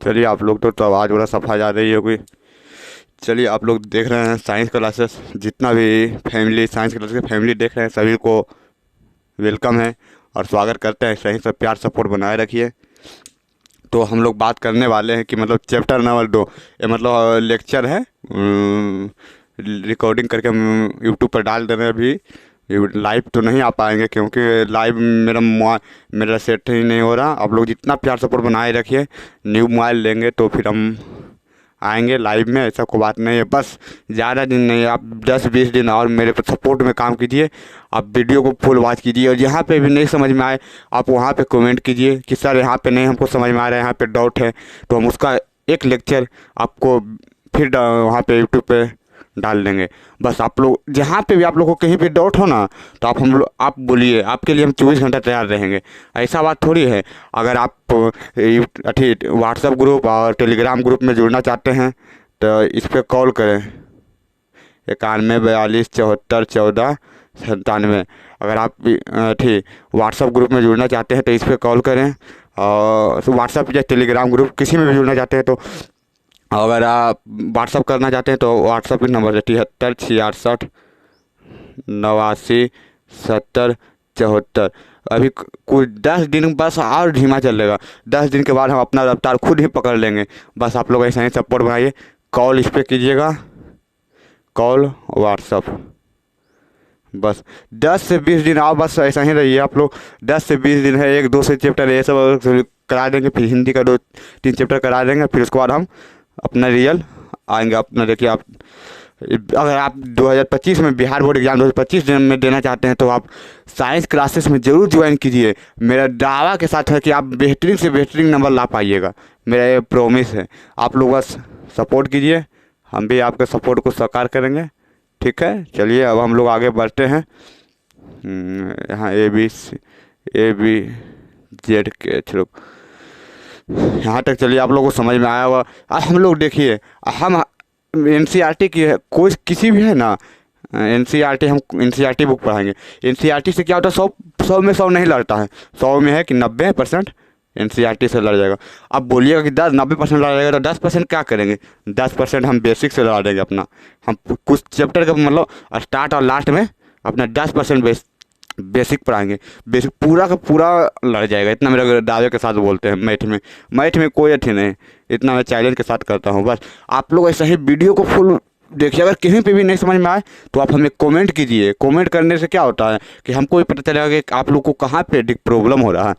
चलिए आप लोग तो आवाज़ बड़ा सफा जा रही होगी। चलिए आप लोग देख रहे हैं साइंस क्लासेस, जितना भी फैमिली साइंस क्लासेस की फैमिली देख रहे हैं सभी को वेलकम है और स्वागत करते हैं। सही सब प्यार सपोर्ट बनाए रखिए। तो हम लोग बात करने वाले हैं कि मतलब चैप्टर नंबर 2, ये मतलब लेक्चर है, रिकॉर्डिंग करके हम यूट्यूब पर डाल दे रहे हैं। अभी लाइव तो नहीं आ पाएंगे क्योंकि लाइव मेरा सेट ही नहीं हो रहा। आप लोग जितना प्यार सपोर्ट बनाए रखिए। न्यू मोबाइल लेंगे तो फिर हम आएंगे लाइव में, ऐसा कोई बात नहीं है। बस ज़्यादा दिन नहीं, आप 10-20 दिन और मेरे पर सपोर्ट में काम कीजिए। आप वीडियो को फुल वॉच कीजिए और जहाँ पे भी नहीं समझ में आए आप वहाँ पे कमेंट कीजिए कि सर यहाँ पे नहीं हमको समझ में आ रहा है, यहाँ पे डाउट है, तो हम उसका एक लेक्चर आपको फिर वहाँ पे यूट्यूब पे डाल देंगे। बस आप लोग जहाँ पे भी आप लोग को कहीं पे डाउट हो ना, तो आप बोलिए, आपके लिए हम 24 घंटा तैयार रहेंगे। ऐसा बात थोड़ी है। अगर आप व्हाट्सएप ग्रुप और टेलीग्राम ग्रुप में जुड़ना चाहते हैं तो इस पर कॉल करें 91 42 74 14 97। अगर आप ठीक व्हाट्सएप ग्रुप में जुड़ना चाहते हैं तो इस पर कॉल करें। और व्हाट्सएप या टेलीग्राम ग्रुप किसी में भी जुड़ना चाहते हैं तो अगर आप व्हाट्सअप करना चाहते हैं तो व्हाट्सअप की नंबर है 73 66 89 70 74। अभी कुछ 10 दिन बस और धीमा चलेगा। 10 दिन के बाद हम अपना रफ्तार खुद ही पकड़ लेंगे। बस आप लोग ऐसा ही सपोर्ट बनाइए। कॉल इस पर कीजिएगा, कॉल व्हाट्सअप। बस 10 से 20 दिन आओ, बस ऐसा ही रहिए आप लोग। 10 से 20 दिन है, 1-2 से चैप्टर ये सब करा देंगे, फिर हिंदी का 2-3 चैप्टर करा देंगे, फिर उसके बाद हम अपना रियल आएंगे। अपना देखिए, आप अगर आप 2025 में बिहार बोर्ड एग्जाम 2025 में देना चाहते हैं तो आप साइंस क्लासेस में ज़रूर ज्वाइन कीजिए। मेरा दावा के साथ है कि आप बेहतरीन से बेहतरीन नंबर ला पाइएगा, मेरा ये प्रॉमिस है। आप लोग बस सपोर्ट कीजिए, हम भी आपके सपोर्ट को साकार करेंगे। ठीक है, चलिए अब हम लोग आगे बढ़ते हैं। यहाँ ABCDEF चलो यहाँ तक चलिए, आप लोगों को समझ में आया होगा। अब हम लोग देखिए, हम NCERT की है, कोई किसी भी है ना NCERT, हम NCERT बुक पढ़ाएंगे। NCERT से क्या होता है, 100 में 100 नहीं लड़ता है। 100 में है कि 90% NCERT से लड़ जाएगा। अब बोलिएगा कि 90% लड़ जाएगा तो 10% क्या करेंगे? 10% हम बेसिक से लड़ा देंगे अपना। हम कुछ चैप्टर का मतलब स्टार्ट और लास्ट में अपना 10% बेसिक पढ़ाएंगे। बेसिक पूरा का पूरा लड़ जाएगा, इतना मेरे दावे के साथ बोलते हैं। मैथ में कोई अथी नहीं, इतना मैं चैलेंज के साथ करता हूँ। बस आप लोग ऐसा ही वीडियो को फुल देखिए। अगर कहीं पे भी नहीं समझ में आए तो आप हमें कमेंट कीजिए। कमेंट करने से क्या होता है कि हमको भी पता चलेगा कि आप लोग को कहाँ पे प्रॉब्लम हो रहा है।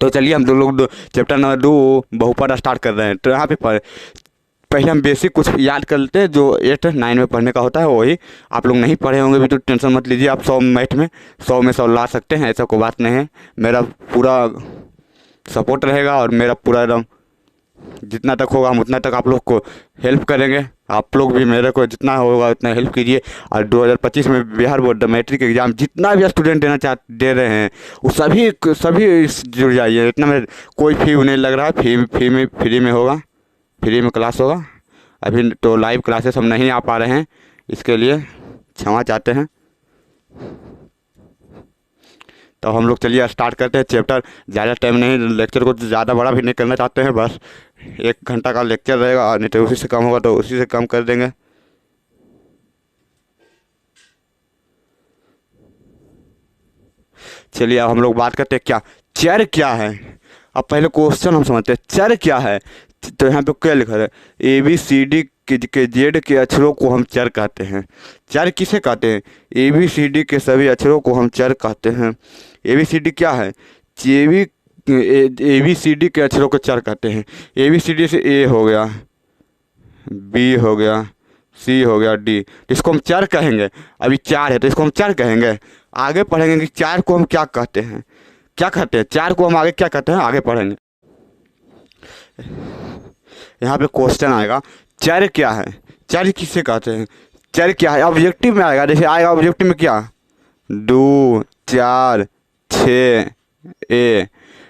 तो चलिए हम लोग चैप्टर नंबर 2 बहुपद स्टार्ट कर रहे हैं। तो यहाँ पे पहले हम बेसिक कुछ याद कर लेते हैं, जो 8-9 में पढ़ने का होता है वही। आप लोग नहीं पढ़े होंगे भी तो टेंशन मत लीजिए। आप 100 मैथ में 100 में 100 ला सकते हैं, ऐसा कोई बात नहीं है। मेरा पूरा सपोर्ट रहेगा और मेरा पूरा एकदम जितना तक होगा हम उतना तक आप लोग को हेल्प करेंगे। आप लोग भी मेरे को जितना होगा उतना हेल्प कीजिए। और 2025 में बिहार बोर्ड मैट्रिक एग्ज़ाम जितना भी स्टूडेंट दे रहे हैं वो सभी जुड़ जाइए। इतना में कोई फी नहीं लग रहा है, फ्री में होगा, फ्री में क्लास होगा। अभी तो लाइव क्लासेस हम नहीं आ पा रहे हैं, इसके लिए क्षमा चाहते हैं। तो हम लोग चलिए स्टार्ट करते हैं चैप्टर। ज़्यादा टाइम नहीं, लेक्चर को ज़्यादा बड़ा भी नहीं करना चाहते हैं। बस 1 घंटा का लेक्चर रहेगा, नहीं तो उसी से कम होगा तो उसी से कम कर देंगे। चलिए अब हम लोग बात करते हैं क्या चर क्या है। अब पहले क्वेश्चन हम समझते हैं, चर क्या है। तो यहाँ पे क्या लिखा है, ABCD के जेड के अक्षरों को हम चर कहते हैं। चर किसे कहते हैं? ABCD के सभी अक्षरों को हम चर कहते हैं। ABCD क्या है? ABCD के अक्षरों को चर कहते हैं। ABCD से A हो गया, B हो गया, C हो गया, D, इसको हम चर कहेंगे। अभी 4 है तो इसको हम चर कहेंगे। आगे पढ़ेंगे कि 4 को हम क्या कहते हैं, क्या कहते हैं 4 को हम आगे क्या कहते हैं, आगे पढ़ेंगे। यहाँ पे क्वेश्चन आएगा, चर क्या है, चर किसे कहते हैं, चर क्या है। ऑब्जेक्टिव में आएगा, जैसे आएगा ऑब्जेक्टिव में क्या 2 4 6 A,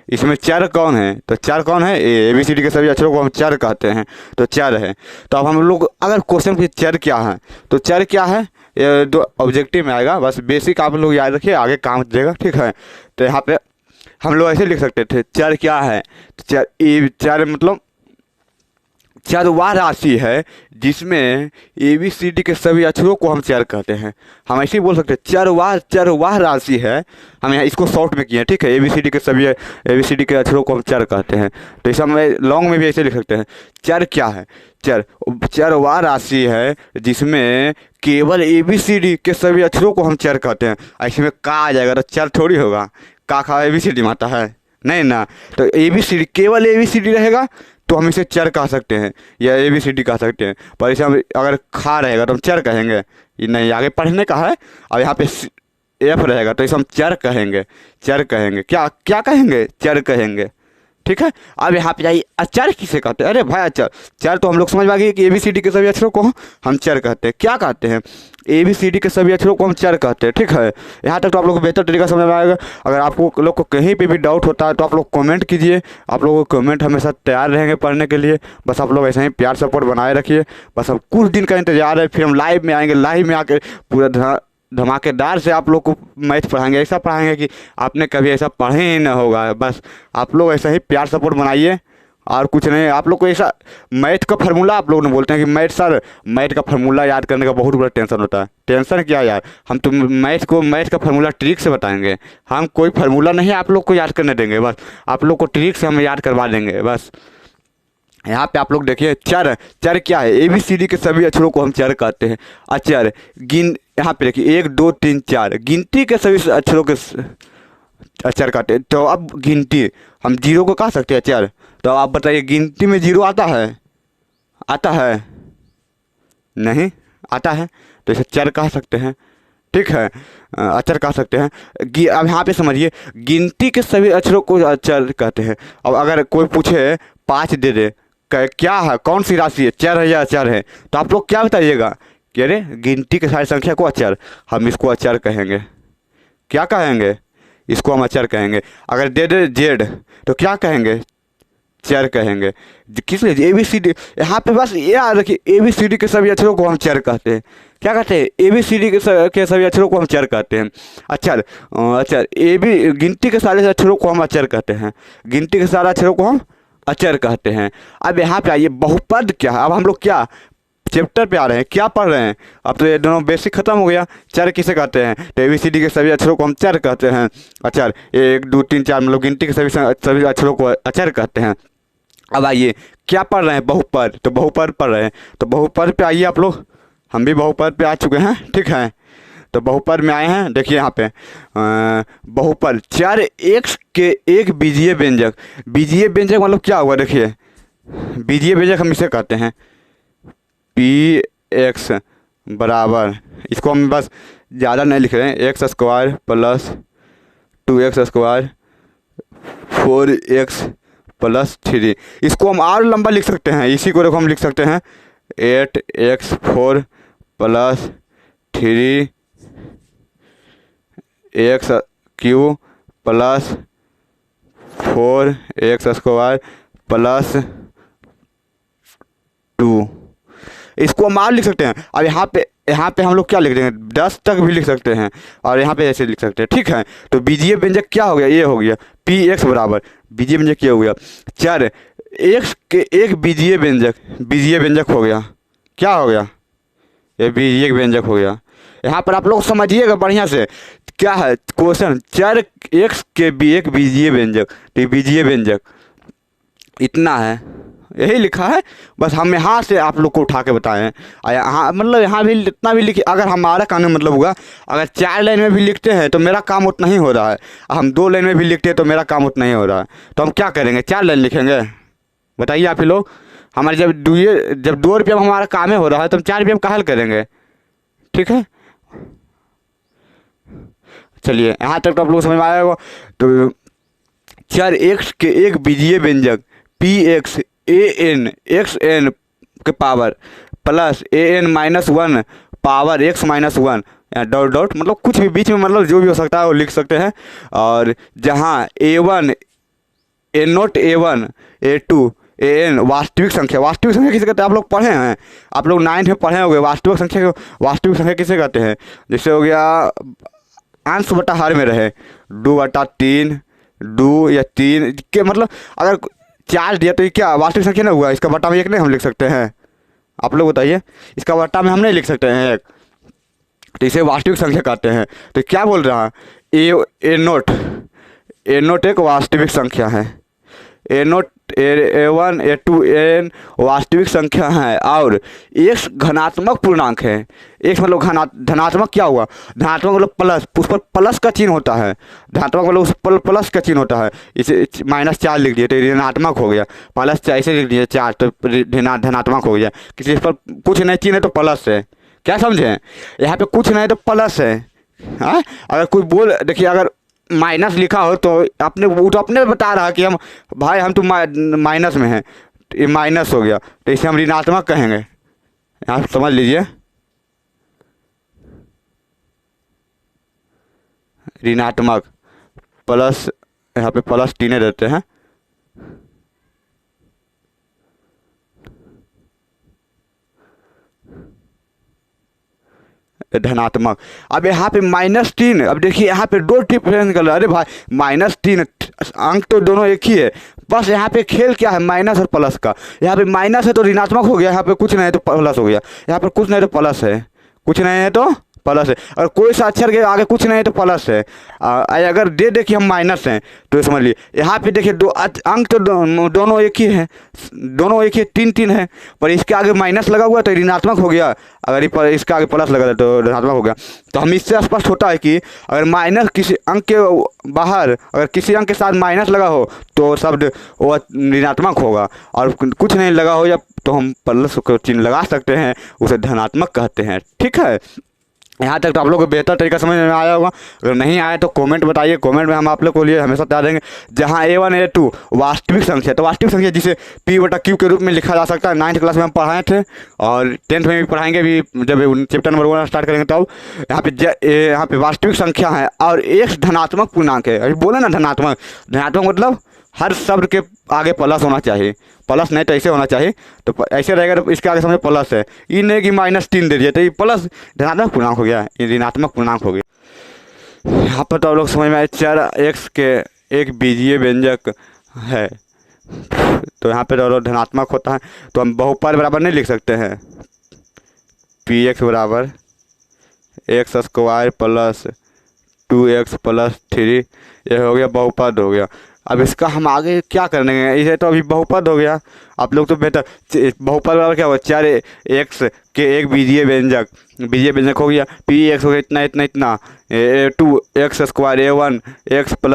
इसमें चर कौन है? तो चर कौन है? ABCD के सभी अक्षरों को हम चर कहते हैं, तो चर है। तो अब हम लोग अगर क्वेश्चन पे चर क्या है तो चर क्या है ये दो ऑब्जेक्टिव में आएगा। बस बेसिक आप लोग याद रखिए, आगे काम देगा। ठीक है, तो यहाँ पे हम लोग ऐसे लिख सकते थे, चर क्या है तो चर मतलब चर वह राशि है जिसमें ABCD के सभी अक्षरों को हम चर कहते हैं। हम ऐसे ही बोल सकते हैं चर वह राशि है। हम यहाँ इसको शॉर्ट में किए हैं, ठीक है। ABCD के अक्षरों को हम चर कहते हैं। तो इसे हम लॉन्ग में भी ऐसे लिख सकते हैं। चर क्या है? चर वह राशि है जिसमें केवल ABCD के सभी अक्षरों को हम चर कहते हैं। ऐसे में का आ जाएगा तो चर थोड़ी होगा। का खा ABCD में आता है नहीं ना। तो ABCD केवल ABCD रहेगा तो हम इसे चर कह सकते हैं या ABCD कह सकते हैं। पर इसे हम अगर खा रहेगा तो हम चर कहेंगे। ये नहीं, आगे पढ़ने का है। अब यहाँ पे F रहेगा तो इसे हम चर कहेंगे। क्या क्या कहेंगे? चर कहेंगे, ठीक है। अब यहाँ पे जाइए, अचर किसे कहते हैं? अरे भाई चर तो हम लोग समझ में आ गए कि ABCD के सभी अक्षरों को हम चर कहते हैं। क्या कहते हैं? ABCD के सभी अक्षरों को हम चर कहते हैं, ठीक है। यहाँ तक तो आप लोग को बेहतर तरीका समझ में आएगा। अगर आपको लोग को कहीं पे भी डाउट होता है तो आप लोग कमेंट कीजिए। आप लोगों को कमेंट हमेशा तैयार रहेंगे पढ़ने के लिए। बस आप लोग ऐसे ही प्यार सपोर्ट बनाए रखिए। बस अब कुछ दिन का इंतजार है, फिर हम लाइव में आएंगे। लाइव में आके पूरा धमाकेदार से आप लोग को मैथ पढ़ाएंगे। ऐसा पढ़ाएंगे कि आपने कभी ऐसा पढ़े ही ना होगा। बस आप लोग ऐसा ही प्यार सपोर्ट बनाइए और कुछ नहीं। आप लोग को ऐसा मैथ का फार्मूला आप लोग ने बोलते हैं कि मैथ का फार्मूला याद करने का बहुत बड़ा टेंशन होता है। टेंशन क्या यार, हम तो मैथ का फार्मूला ट्रिक से बताएंगे। हम कोई फार्मूला नहीं आप लोग को याद करने देंगे, बस आप लोग को ट्रिक से हम याद करवा देंगे। बस यहाँ पे आप लोग देखिए, चर क्या है? ABCD के सभी अक्षरों को हम चर कहते हैं। अचर यहाँ पे देखिए 1 2 3 4 गिनती के सभी अक्षरों के अचर कहते हैं। तो अब गिनती हम 0 को कह सकते हैं चर। तो आप बताइए, गिनती में 0 आता है? नहीं आता है, तो इसे चर कह सकते हैं, ठीक है। अचर कह सकते हैं। अब यहाँ पे समझिए, गिनती के सभी अक्षरों को अचर कहते हैं। अब अगर कोई पूछे 5 दे दे, क्या है, कौन सी राशि है, चर है या अचर है, तो आप लोग क्या बताइएगा कि अरे गिनती के सारी संख्या को अचर, हम इसको अचर कहेंगे। क्या कहेंगे? इसको हम अचर कहेंगे। अगर दे दे Z तो क्या कहेंगे? चर कहेंगे। किस लिए? ABCD। यहाँ पे बस ये याद रखिए, ABCD के सभी अक्षरों को हम चर कहते हैं। क्या कहते हैं? ABCD के सभी अक्षरों को हम चर कहते हैं। अचर गिनती के सारे अक्षरों को हम अचर कहते हैं। गिनती के सारे अक्षरों को हम अचर कहते हैं। अब यहाँ पे आइए, बहुपद क्या है? अब हम लोग क्या चैप्टर पे आ रहे हैं, क्या पढ़ रहे हैं? अब तो ये दोनों बेसिक खत्म हो गया। चर किसे कहते हैं? तो ABCD के सभी अक्षरों को हम चर कहते हैं। अचर 1 2 3 4 मतलब गिनती के सभी अक्षरों को अचर कहते हैं। अब आइए, क्या पढ़ रहे हैं? बहुपद। तो बहुपद पढ़ रहे हैं, तो बहुपद पे आइए आप लोग। हम भी बहुपद पे आ चुके हैं, ठीक है। तो बहुपद में आए हैं। देखिए यहाँ पे बहुपद, चर x के एक बीजीय व्यंजक। बीजीय व्यंजक मतलब क्या हुआ? देखिए, बीजीय व्यंजक हम इसे कहते हैं Px बराबर, इसको हम बस ज़्यादा नहीं लिख रहे हैं, x² + 2x² 4x + 3। इसको हम और लंबा लिख सकते हैं। इसी को देखो हम लिख सकते हैं 8x4 + 3x³ + 4x² + 2। इसको हम और लिख सकते हैं। अब यहाँ पे हम लोग क्या लिख देंगे? 10 तक भी लिख सकते हैं और यहाँ पे ऐसे लिख सकते हैं, ठीक है। तो बीजीय व्यंजक क्या हो गया? ये हो गया Px बराबर, बीजीय व्यंजक क्या हो गया? चर x के एक बीजीय व्यंजक हो गया। क्या हो गया? ये बीजीय व्यंजक हो गया। यहाँ पर आप लोग समझिएगा बढ़िया से, क्या है क्वेश्चन? चर x के भी एक बीजीय व्यंजक। तो बीजीय व्यंजक इतना है, यही लिखा है। बस हम यहाँ से आप लोग को उठा के बताएं हैं। यहाँ मतलब यहाँ भी इतना भी लिखिए। अगर हमारा कानून मतलब हुआ, अगर 4 लाइन में भी लिखते हैं तो मेरा काम उतना ही हो रहा है। हम 2 लाइन में भी लिखते हैं तो मेरा काम उतना ही हो रहा है। तो हम क्या करेंगे? 4 लाइन लिखेंगे? बताइए आप ही लोग। हमारे जब 2 रुपये में हमारा काम हो रहा है तो हम 4 रुपये में काहल करेंगे, ठीक है। चलिए, यहाँ तक तो आप लोग समझ में आया होगा। तो चर x के एक बीजीय व्यंजक Px an xn के power plus an-1 power x-1 dot dot मतलब कुछ भी बीच में, मतलब जो भी हो सकता है वो लिख सकते हैं। और जहाँ a1 a0 a1 a2 an वास्तविक संख्या किसे कहते हैं? आप लोग पढ़े हैं, आप लोग 9th में पढ़े होंगे। वास्तविक संख्या किसे कहते हैं? जैसे हो गया अंश बटा हर में रहे 2/3 2 या 3 के, मतलब अगर 4 दिया तो ये क्या वास्तविक संख्या ना हुआ, इसका बट्टा में 1 नहीं हम लिख सकते हैं? आप लोग बताइए, इसका बट्टा में हम नहीं लिख सकते हैं 1, तो इसे वास्तविक संख्या कहते हैं। तो क्या बोल रहा है, ए नोट एक वास्तविक संख्या है, ए नोट A1 A2 An वास्तविक संख्या है, और x धनात्मक पूर्णांक है। x मतलब धनात्मक क्या हुआ, धनात्मक मतलब प्लस, उस पर प्लस का चिन्ह होता है, धनात्मक मतलब उस पर प्लस का चिन्ह होता है। इसे -4 लिख दिए तो ऋणात्मक हो गया, +4 ऐसे लिख दिए 4 तो धनात्मक हो गया। किसी पर कुछ नहीं चिन्ह है तो प्लस है, क्या समझे, यहाँ पे कुछ नहीं तो प्लस है। हाँ, अगर कोई बोल देखिए, अगर माइनस लिखा हो तो अपने वो तो अपने बता रहा कि हम भाई हम तो माइनस में हैं, तो ये माइनस हो गया, तो इसे हम ऋणात्मक कहेंगे। आप समझ लीजिए, ऋणात्मक प्लस, यहाँ पे प्लस तीन देते हैं, धनात्मक। अब यहाँ पे -3, अब देखिए यहाँ पे 2 डिफरेंस निकल रहा है। अरे भाई -3 अंक तो दोनों एक ही है, बस यहाँ पे खेल क्या है माइनस और प्लस का। यहाँ पे माइनस है तो ऋणात्मक हो गया, यहाँ पे कुछ नहीं है तो प्लस हो गया, यहाँ पर कुछ नहीं तो प्लस है, कुछ नहीं है तो प्लस है, और कोई सा अक्षर के आगे कुछ नहीं है तो प्लस है। अगर दे देखिए हम माइनस हैं तो समझ लिए यहाँ पे देखिए अंक तो दोनों एक ही हैं, दोनों एक ही 3 है, पर इसके आगे माइनस लगा हुआ तो ऋणात्मक हो गया, अगर इसके आगे प्लस लगा तो ऋणात्मक हो गया। तो हम इससे स्पष्ट होता है कि अगर माइनस किसी अंक के बाहर, अगर किसी अंक के साथ माइनस लगा हो तो शब्द वो ऋणात्मक होगा, और कुछ नहीं लगा हो या तो हम प्लस को चिन्ह लगा सकते हैं, उसे धनात्मक कहते हैं। ठीक है, यहाँ तक तो आप लोग को बेहतर तरीका समझ में आया होगा। अगर नहीं आया तो कमेंट बताइए, कमेंट में हम आप लोग को लिए हमेशा बता देंगे। जहाँ A1 A2 वास्तविक संख्या, तो वास्तविक संख्या जिसे P/Q के रूप में लिखा जा सकता है, 9th क्लास में हम पढ़ाए थे और 10th में भी पढ़ाएंगे भी, जब चैप्टर नंबर 1 स्टार्ट करेंगे तब। यहाँ पे वास्तविक संख्या है और एक धनात्मक पूर्णांक है। अभी बोले ना धनात्मक, धनात्मक मतलब हर शब्द के आगे प्लस होना चाहिए, प्लस नहीं तो ऐसे होना चाहिए, तो ऐसे रहेगा तो इसके आगे समझे प्लस है, ये नहीं कि -3 दे दिया तो ये प्लस धनात्मक पूर्णांक हो गया, ये ऋणात्मक पूर्णांक हो गया। यहाँ पर तो आप लोग समझ में आए, चर x के एक बीजीय व्यंजक है, तो यहाँ पे तो धनात्मक होता है, तो हम बहुपद बराबर नहीं लिख सकते हैं, px बराबर x² + 2x + 3, ये हो गया बहुपद हो गया। अब इसका हम आगे क्या करने हैं, इसे तो अभी बहुपद हो गया, आप लोग तो बेहतर बहुपद बराबर क्या हुआ, 4x के एक बीजीय व्यंजक हो गया, px हो गया इतना इतना इतना, 2x² A1 x +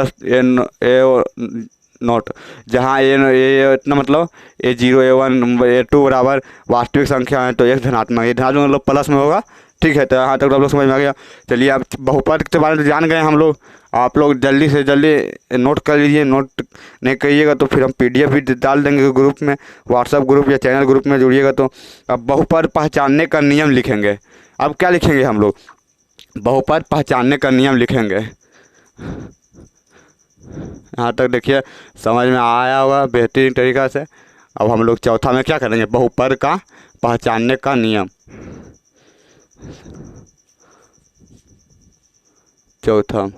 A0, जहाँ ये इतना मतलब A0 A1 A2 बराबर वास्तविक संख्या है तो x धनात्मक, ये धनात्मक मतलब प्लस में होगा। ठीक है, तो यहाँ तक आप लोग समझ में आ गया। चलिए आप बहुपद के बारे में जान गए हम लोग, आप लोग जल्दी से जल्दी नोट कर लीजिए, नोट नहीं करिएगा तो फिर हम PDF भी डाल देंगे ग्रुप में, व्हाट्सएप ग्रुप या चैनल ग्रुप में जुड़िएगा। तो अब बहुपद पहचानने का नियम लिखेंगे। अब क्या लिखेंगे हम लोग, बहुपद पहचानने का नियम लिखेंगे। यहाँ तक देखिए समझ में आया होगा बेहतरीन तरीक़ा से। अब हम लोग चौथा में क्या करेंगे, बहुपद का पहचानने का नियम। चौथा,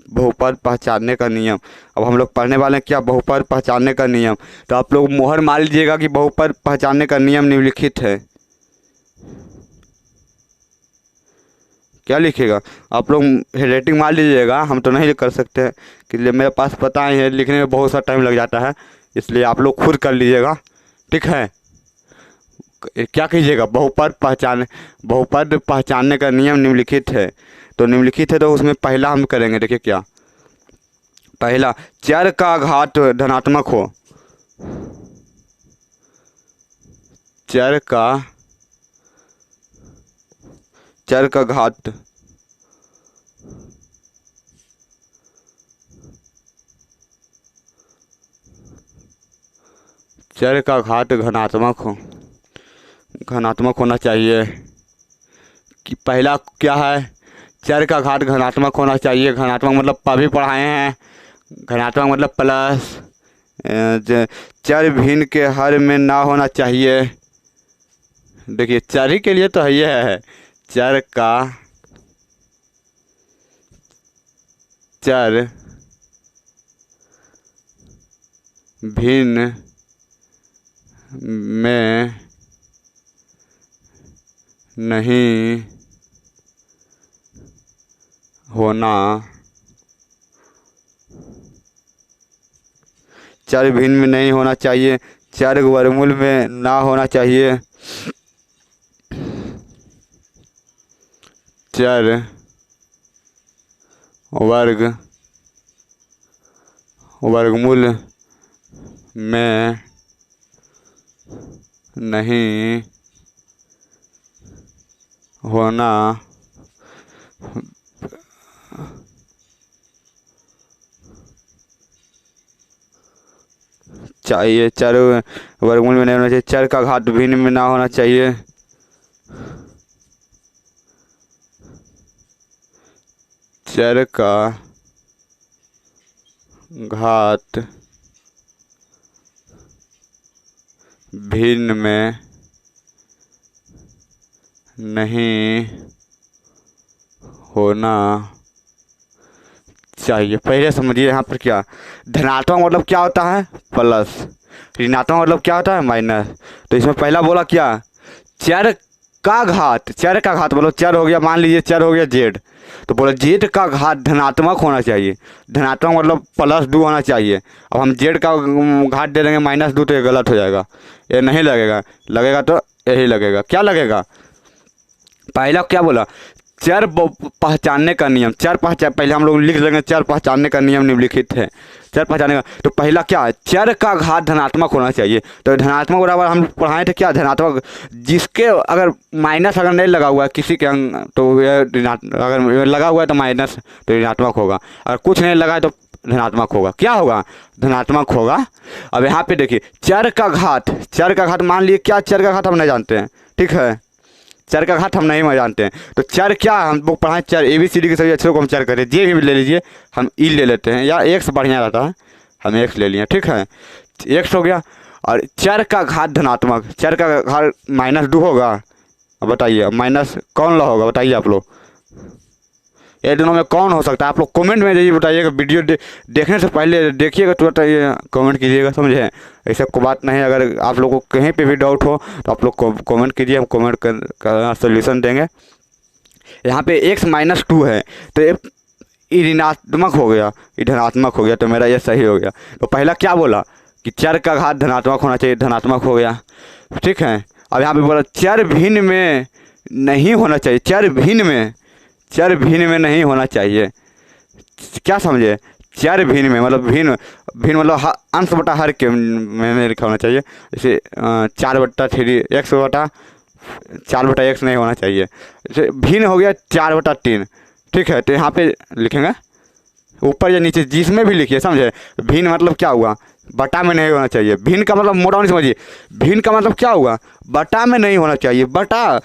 बहुपद पहचानने का नियम। अब हम लोग पढ़ने वाले हैं क्या, बहुपद पहचानने का नियम। तो आप लोग मोहर मार लीजिएगा कि बहुपद पहचानने का नियम निम्नलिखित है। क्या लिखेगा, आप लोग हेडराइटिंग मार लीजिएगा, हम तो नहीं कर सकते हैं कि मेरे पास पता ही है, लिखने में बहुत सा टाइम लग जाता है, इसलिए आप लोग खुद कर लीजिएगा। ठीक है, क्या कीजिएगा, बहुपद पहचानने का नियम निम्नलिखित है। तो निम्नलिखित है तो उसमें पहला हम करेंगे, देखिए क्या, पहला, चर का घात धनात्मक हो, चर का घात धनात्मक होना चाहिए। कि पहला क्या है, चर का घात धनात्मक होना चाहिए। धनात्मक मतलब अभी पढ़ाए हैं, धनात्मक मतलब प्लस। चर भिन्न के हर में ना होना चाहिए। देखिए चर ही के लिए तो ये है, चर का चर भिन्न में नहीं होना, चर भिन्न में नहीं होना चाहिए, चर वर्गमूल में ना होना चाहिए, चर वर्गमूल में नहीं होना चाहिए, चर वर्गमूल में नहीं होना चाहिए, चर का घात भिन्न में ना होना चाहिए, चर का घात भिन्न में नहीं होना चाहिए। पहले समझिए यहाँ पर क्या, धनात्मक मतलब क्या होता है प्लस, ऋणात्मक मतलब क्या होता है माइनस। तो इसमें पहला बोला क्या, चर का घात, चर का घात बोलो, चर हो गया, मान लीजिए चर हो गया जेड, तो बोलो जेड का घात धनात्मक होना चाहिए। धनात्मक मतलब +2 होना चाहिए। अब हम जेड का घात दे देंगे -2 तो ये गलत हो जाएगा, ये नहीं लगेगा, लगेगा तो यही लगेगा। क्या लगेगा, पहला क्या बोला, चर पहचानने का नियम, पहले हम लोग लिख देंगे चर पहचानने का नियम निम्नलिखित है। चर पहचानने का, तो पहला क्या है, चर का घात धनात्मक होना चाहिए। तो धनात्मक बराबर हम पढ़ाए थे क्या, धनात्मक जिसके अगर माइनस अगर नहीं लगा हुआ है किसी के अंग, तो यह अगर लगा हुआ है तो माइनस, तो ऋणात्मक होगा। अगर कुछ नहीं लगा है तो धनात्मक होगा। क्या होगा, धनात्मक होगा। अब यहाँ पे देखिए चर का घात मान लिए क्या, चर का घात हम नहीं जानते हैं, ठीक है, चर का घात हम नहीं जानते हैं। तो चर क्या, हम लोग पढ़ाएं चर ABCD के सभी अक्षरों को हम चर करें, जे भी ले लीजिए, हम ई ले लेते हैं, या एक्स बढ़िया रहता है, हम एक्स ले लिए, ठीक है, एक्स हो गया। और चर का घात धनात्मक, चर का घात -2 होगा। अब बताइए माइनस कौन ला होगा, बताइए आप लोग, ये दोनों में कौन हो सकता है, आप लोग कमेंट में जाइए बताइएगा। वीडियो देखने से पहले देखिएगा तो बताइए, कमेंट कीजिएगा, समझे। ऐसा कोई बात नहीं है, अगर आप लोगों को कहीं पे भी डाउट हो तो आप लोग कमेंट कीजिए, हम कमेंट कर सोल्यूशन देंगे। यहाँ पे x -2 है तो ये ऋणात्मक हो गया, ये धनात्मक हो गया, तो मेरा ये सही हो गया। तो पहला क्या बोला कि चर का घात धनात्मक होना चाहिए, धनात्मक हो गया, ठीक है। अब यहाँ पे बोला चर भिन्न में नहीं होना चाहिए, चर भिन्न में नहीं होना चाहिए। क्या समझे, चर भिन्न में मतलब भिन्न मतलब अंश बटा हर के में लिखा होना चाहिए। जैसे 4/3 4/x नहीं होना चाहिए। जैसे भिन्न हो गया 4/3, ठीक है, तो यहाँ पे लिखेंगे ऊपर या नीचे जिसमें भी लिखिए, समझे। भिन्न मतलब क्या हुआ, बटा में नहीं होना चाहिए। भिन्न का मतलब मोटा नहीं समझिए, भिन्न का मतलब क्या हुआ, बटा में नहीं होना चाहिए, बटा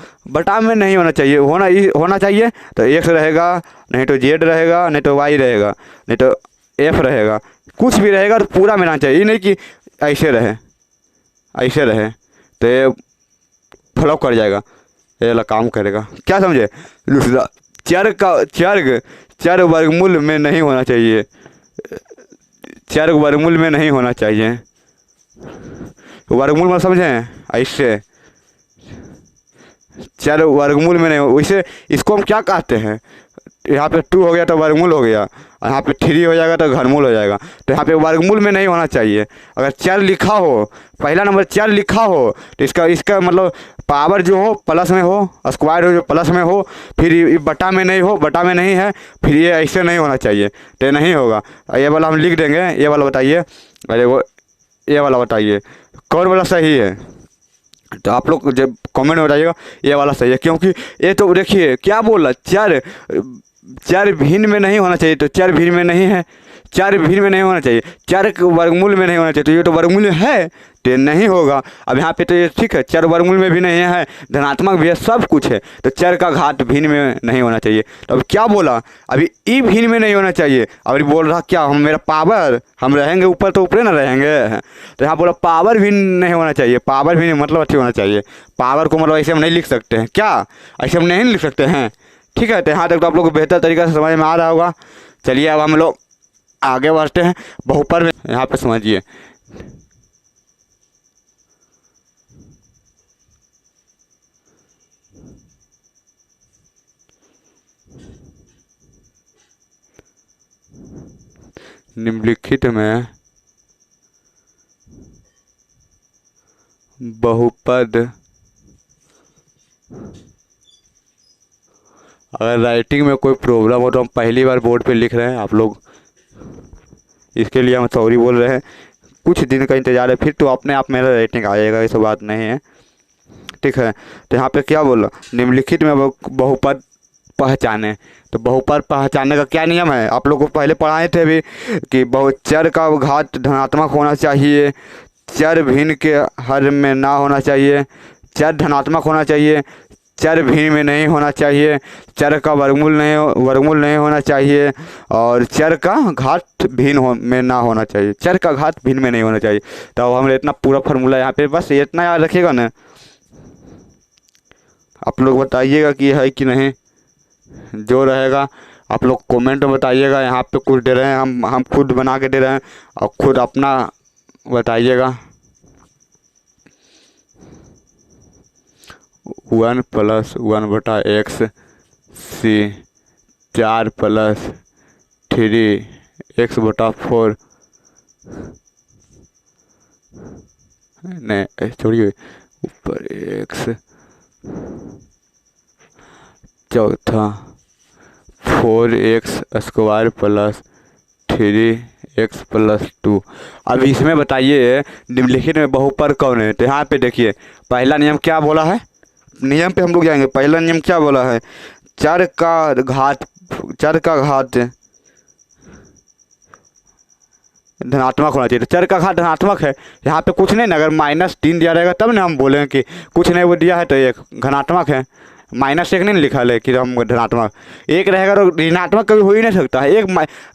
में नहीं होना चाहिए, होना चाहिए तो x रहेगा, नहीं तो z रहेगा, नहीं तो y रहेगा, नहीं तो f रहेगा, कुछ भी रहेगा तो पूरा मिलाना चाहिए। ये नहीं कि ऐसे रहे तो ये फ्लॉप कर जाएगा, ये वाला काम करेगा। क्या समझे, दूसरा चर वर्गमूल में नहीं होना चाहिए, चर वर्गमूल में नहीं होना चाहिए। वर्गमूल में समझें, ऐसे चर वर्गमूल में नहीं, वैसे इसको हम क्या कहते हैं, यहाँ पे 2 हो गया तो वर्गमूल हो गया, और यहाँ पे 3 हो जाएगा तो घनमूल हो जाएगा। तो यहाँ पे वर्गमूल में नहीं होना चाहिए। अगर चर लिखा हो, पहला नंबर चर लिखा हो, तो इसका मतलब पावर जो हो प्लस में हो, स्क्वायर हो जो प्लस में हो, फिर ये बटा में नहीं हो, बटा में नहीं है, फिर ये ऐसे नहीं होना चाहिए, तो नहीं होगा। ये वाला हम लिख देंगे, ये वाला बताइए, अरे वो ये वाला बताइए कौन वाला सही है। तो आप लोग जब कमेंट में बताइएगा ये वाला सही है, क्योंकि ये तो देखिए क्या बोला, चर भिन्न में नहीं होना चाहिए, तो चर भिन्न में नहीं है, चर भिन्न में नहीं होना चाहिए, चर के वर्गमूल में नहीं होना चाहिए। तो ये तो वर्गमूल में है तो नहीं होगा। अब यहाँ पे तो ये ठीक है, चर वर्गमूल में भी नहीं है, धनात्मक भी है, सब कुछ है, तो चर का घात भिन्न में नहीं होना चाहिए। तो अब क्या बोला, अभी ई भिन्न में नहीं होना चाहिए। अभी बोल रहा क्या, हम मेरा पावर, हम रहेंगे ऊपर तो ऊपर ना रहेंगे। तो यहाँ बोला पावर भिन्न नहीं होना चाहिए, पावर भिन्न मतलब अच्छी होना चाहिए। पावर को मतलब ऐसे हम नहीं लिख सकते हैं, क्या ऐसे हम नहीं लिख सकते हैं, ठीक है। तो यहाँ तक तो आप लोग को बेहतर तरीके से समझ में आ रहा होगा। चलिए अब हम लोग आगे बढ़ते हैं बहुपद में। यहाँ पे समझिए, निम्नलिखित में बहुपद, अगर राइटिंग में कोई प्रॉब्लम हो तो हम पहली बार बोर्ड पे लिख रहे हैं, आप लोग इसके लिए हम सॉरी बोल रहे हैं। कुछ दिन का इंतज़ार है, फिर तो अपने आप मेरा राइटिंग आ जाएगा, ऐसा बात नहीं है, ठीक है। तो यहाँ पे क्या बोला, निम्नलिखित में बहुपद पहचाने। तो बहुपद पहचानने का क्या नियम है, आप लोग को पहले पढ़ाए थे अभी कि चर का घात धनात्मक होना चाहिए, चर भिन्न के हर में ना होना चाहिए, चर धनात्मक होना चाहिए, चर भिन्न में नहीं होना चाहिए, चर का वर्गमूल नहीं होना चाहिए, और चर का घात भिन्न में ना होना चाहिए, चर का घात भिन्न में नहीं होना चाहिए। तो हमने इतना पूरा फार्मूला यहाँ पे बस इतना याद रखिएगा ना। आप लोग बताइएगा कि है कि नहीं, जो रहेगा आप लोग कमेंट में बताइएगा। यहाँ पे कुछ दे रहे हैं, हम खुद बना के दे रहे हैं, और खुद अपना बताइएगा। 1 + 1/x c 4 + 3x/4 नहीं छोड़िए, ऊपर x चौथा 4x² + 3x + 2। अब इसमें बताइए निम्नलिखित में बहुपद कौन है। तो यहाँ पे देखिए पहला नियम क्या बोला है, नियम पे हम लोग जाएंगे। पहला नियम क्या बोला है, चर का घात धनात्मक होना चाहिए। तो चर का घात धनात्मक है, यहाँ पे कुछ नहीं ना, अगर -3 दिया रहेगा तब ना हम बोलेंगे कि कुछ नहीं वो दिया है तो एक धनात्मक है। -1 नहीं लिखा है कि हम धनात्मक, एक रहेगा तो ऋणात्मक कभी हो ही नहीं सकता है, एक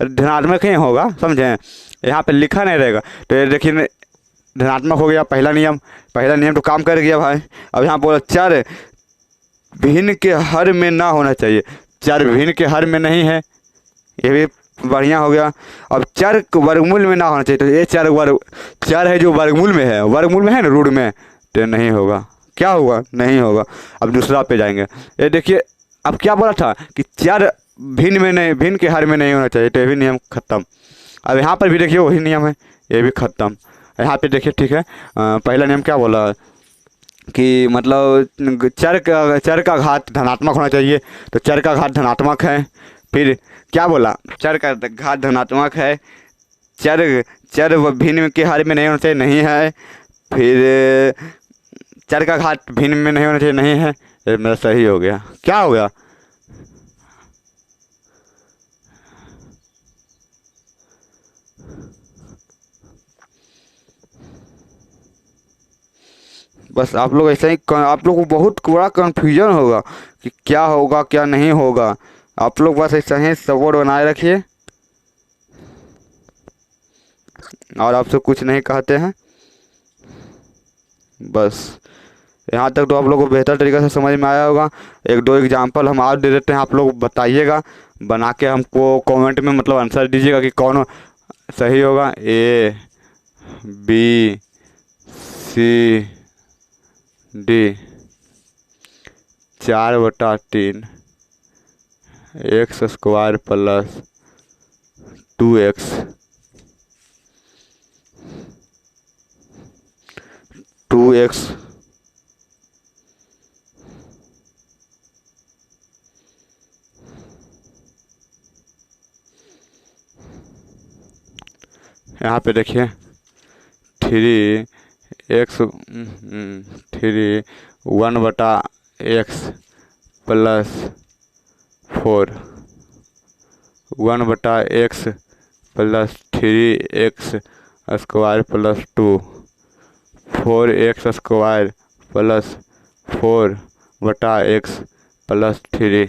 धनात्मक ही होगा, समझें। यहाँ पे लिखा नहीं रहेगा तो ये देखिए धनात्मक हो गया पहला नियम तो काम कर गया भाई। अब यहाँ बोला चर भिन्न के हर में ना होना चाहिए, चर भिन्न के हर में नहीं है, ये भी बढ़िया हो गया। अब चर वर्गमूल में ना होना चाहिए, तो ये चर है जो वर्गमूल में है ना, रूट में, तो नहीं होगा। क्या होगा, नहीं होगा। अब दूसरा पे जाएंगे, ये देखिए अब क्या बोला था कि चर भिन्न के हर में नहीं होना चाहिए, तो ये भी नियम खत्म। अब यहाँ पर भी देखिए वही नियम है, ये भी खत्म। यहाँ पे देखिए ठीक है, पहला नियम क्या बोला कि मतलब चर का घात धनात्मक होना चाहिए, तो चर का घात धनात्मक है। फिर क्या बोला, चर का घात धनात्मक है, चर भिन्न के हर में नहीं होना चाहिए, नहीं है। फिर चर का घात भिन्न में नहीं होना चाहिए, नहीं है। ये मेरा सही हो गया। क्या हो गया, बस आप लोग ऐसा ही, आप लोग को बहुत बड़ा कन्फ्यूजन होगा कि क्या होगा क्या नहीं होगा। आप लोग बस ऐसा ही सपोर्ट बनाए रखिए, और आपसे कुछ नहीं कहते हैं। बस यहाँ तक तो आप लोग को बेहतर तरीके से समझ में आया होगा। 1-2 एग्जाम्पल हम और दे देते हैं, आप लोग बताइएगा, बना के हमको कमेंट में मतलब आंसर दीजिएगा कि कौन सही होगा। A B C D 4/3 x² + 2x 2x यहाँ पे देखिए 3x 1/x + 4 1/x plus 3x square plus 2, 4x square plus 4/x plus 3।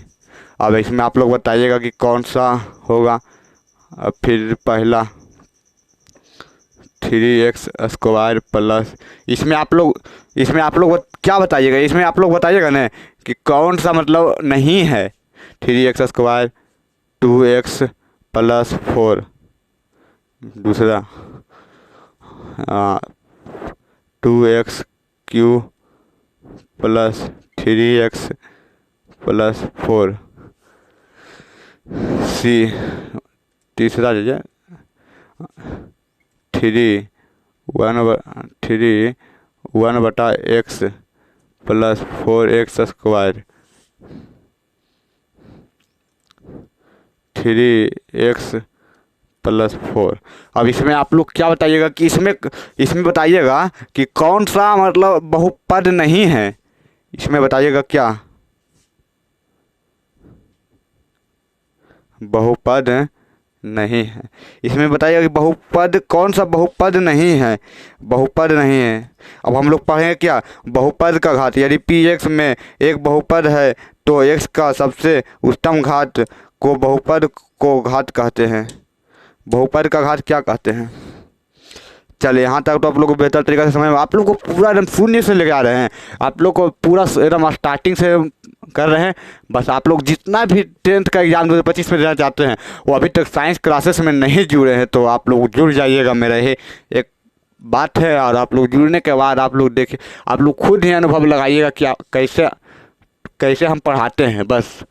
अब इसमें आप लोग बताइएगा कि कौन सा होगा। अब फिर पहला 3x स्क्वायर प्लस, इसमें आप लोग क्या बताइएगा, इसमें आप लोग बताइएगा ना कि कौन सा मतलब नहीं है। 3x स्क्वायर 2x प्लस 4, दूसरा 2x Q plus 3x plus 4, सी तीसरा लीजिए 1/x plus 4x square 3x plus 4। अब इसमें आप लोग क्या बताइएगा कि इसमें बताइएगा कि कौन सा मतलब बहुपद नहीं है। इसमें बताइएगा क्या बहुपद नहीं है। इसमें बताइएगा कि बहुपद कौन सा बहुपद नहीं है, बहुपद नहीं है। अब हम लोग पढ़ेंगे क्या बहुपद का घात। यदि px में एक बहुपद है तो x का सबसे उच्चतम घात को बहुपद को घात कहते हैं। बहुपद का घात क्या कहते हैं। चलिए यहाँ तक तो आप लोग को बेहतर तरीके से समझ में, आप लोग को पूरा एकदम शून्य से लेके आ रहे हैं, आप लोग को पूरा एकदम स्टार्टिंग से कर रहे हैं। बस आप लोग जितना भी 10th का एग्जाम 2025 में देना चाहते हैं वो अभी तक साइंस क्लासेस में नहीं जुड़े हैं तो आप लोग जुड़ जाइएगा, मेरा ये एक बात है। और आप लोग जुड़ने के बाद आप लोग देखिए, आप लोग खुद ही अनुभव लगाइएगा कि कैसे हम पढ़ाते हैं। बस